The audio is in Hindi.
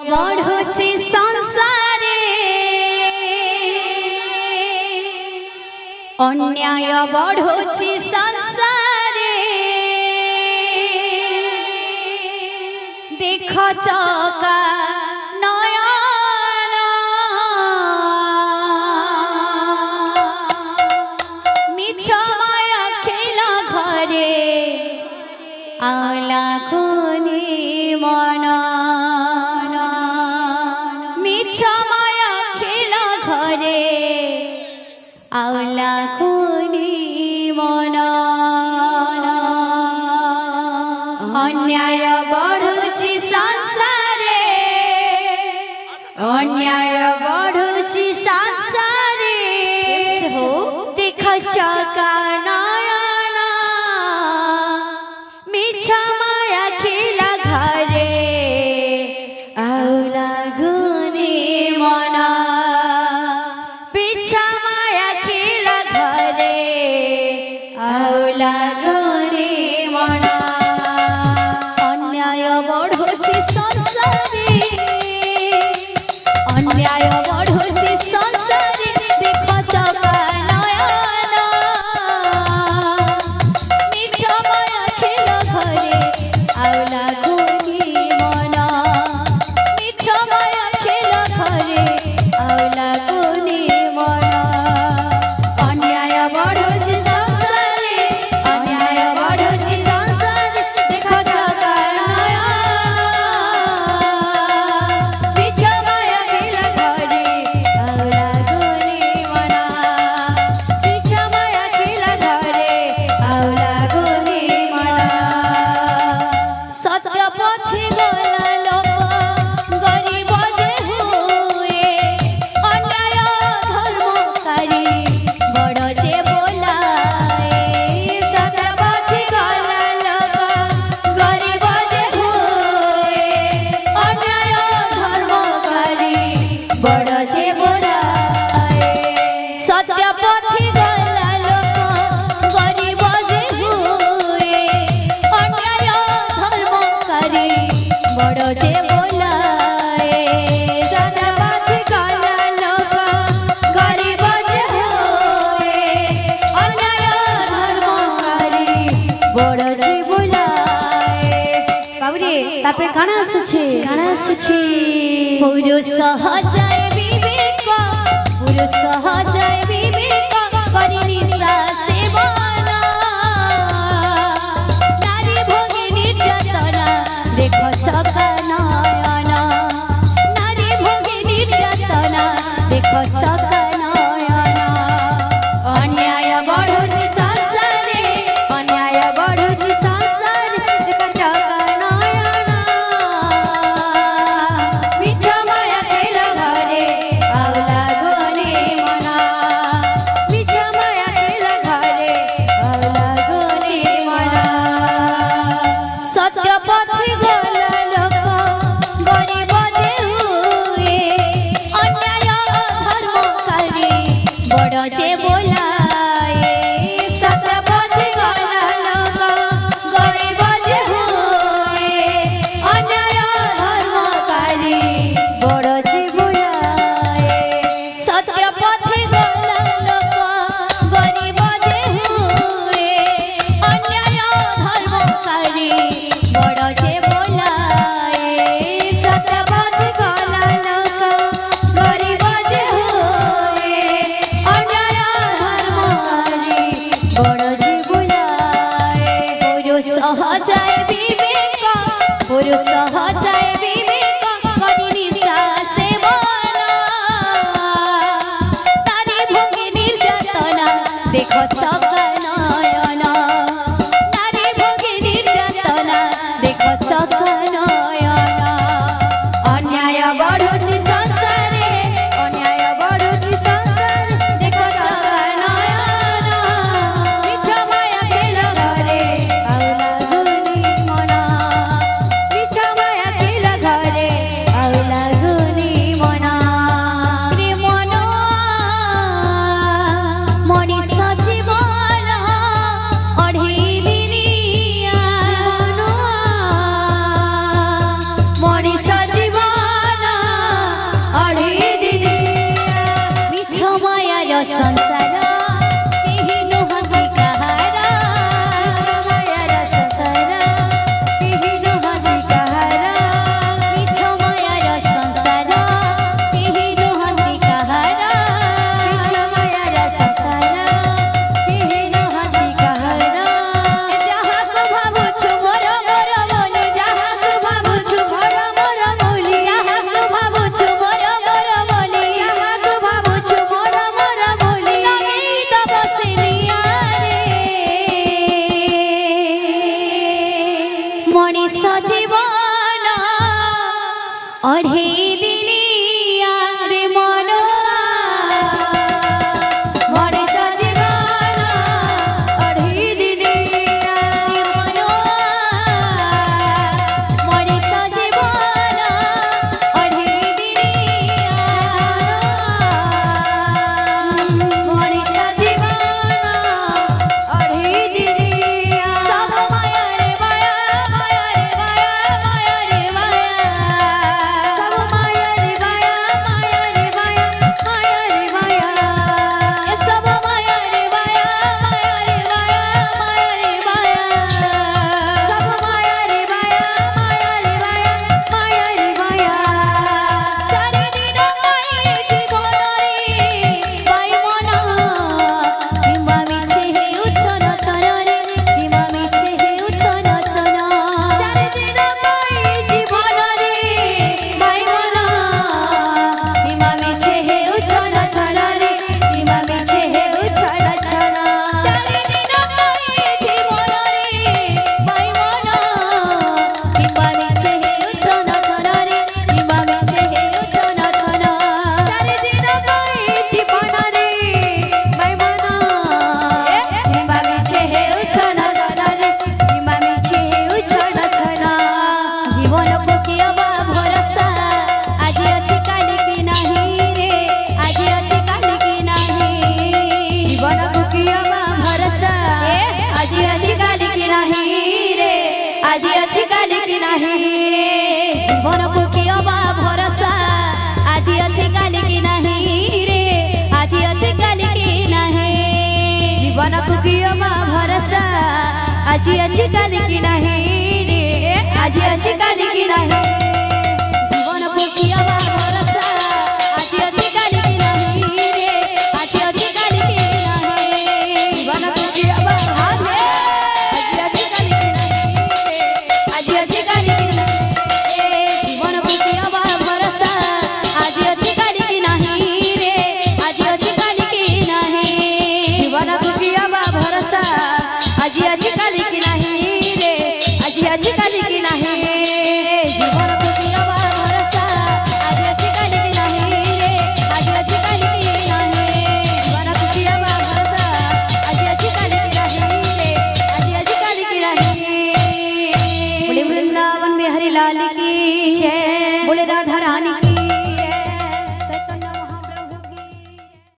बढ़ुछि संसारे अन्याय बढ़ुछि संसारे देख चका नयन मिछमय खेल घरे आला खुनी मन मिछमय खेल घरे आला खुनी मन अन्याय बढ़ुछि संसारे अन्याय बढ़ुछि संसारे देख चका नयन मिछमय खेल घरे आला खुनी मन मिछमय खेल घरे आला खुनी मन अन्याय बढ़ुछि संसारे अन्याय बढ़ुछि संसारे देख चका नयन मिछमय खेल घरे आला खुनी मन मिछमय खेल घरे आला खुनी मन अन्याय बढ़ुछि संसारे अन्याय बढ़ुछि संसारे देख चका नयन मिछमय खेल घरे आला खुनी मन मिछमय खेल घरे आला खुनी मन सत्य पथे गला लोक गरीब जे हुए अन्याय धर्मकारी बड़ जे बोलाए सत्य पथे गला लोक गरीब जे हुए अन्याय धर्मकारी बड़ जे बोलाए सत्य पथे गला लोक गरीब जे हुए अन्याय धर्मकारी बड़ जे बोलाए सत्य पथे गला लोक गरीब जे हुए अन्याय धर्मकारी बड़ जे बोलाए बाबुरे तारपरे गाना आसुछे पुरुष हजाए विवेक पुरुष हजाए विवेक करि निशा सेवन नारी भोगी निर्यातना देख चका नयन नारी भोगी निर्यातना देख चका नयन अन्याय बढ़ुछि संसारे अन्याय बढ़ुछि संसारे देख चका नयन मिछमय खेल घरे आला खुनी मन मिछमय अढ़े दिनिया रे मनो मरे सजीवाना अढ़े दिनिया रे मनो मरे सजीवाना अढ़े दिनिया मरे सजीवाना अढ़े दिनिया सब माया रे माया माया रे माया माया रे माया सब माया रे माया माया रे माया माया रे माया ए सब माया रे माया माया रे माया माया रे माया सब माया रे माया माया रे माया माया रे माया चारि दिन माई जीवन रे बाई मना हिमा मिछे हेउ छन छन रे हिमा मिछे हेउ छन छन चारि दिन माई जीवन रे बाई मना हिमा मिछे हेउ छन छन रे हिमा मिछे हेउ छन छन चारि दिन माई जीवन रे बाई मना हिमा मिछे हेउ छन छन रे हिमा मिछे हेउ छन छन चारि दिन माई जीवन रे बाई मना हिमा मिछे हेउ छन छन रे हिमा मिछे हेउ छन छन जीवन को कियबा भरोसा आज अछि काली की नाही रे आज अछि काली की नाही जीवन को कियबा भरोसा आज अछि काली की नाही रे आज अछि काली की नाही जीवन को कियबा भरोसा आज अछि काली की नाही रे आज अछि काली की नाही जीवन को कियबा भरोसा आज अछि काली की नाही रे आज अछि काली की नाही जीवन को कियबा भरोसा आज अछि काली की नाही रे आज अछि काली की नाही जीवन को कियबा भरोसा आज अछि काली की नाही रे आज अछि काली की नाही जीवन को कियबा भरोसा आज अछि काली की नाही रे आज अछि काली की नाही जीवन को कियबा भरोसा आज अछि काली की नाही रे आज अछि काली की नाही जीवन को कियबा भरोसा आज अछि काली की नाही रे आज अछि काली की नाही जीवन को कियबा भरोसा आज अछि काली की नाही रे आज अछि काली की नाही। बोले वृंदावन बिहारी लाल की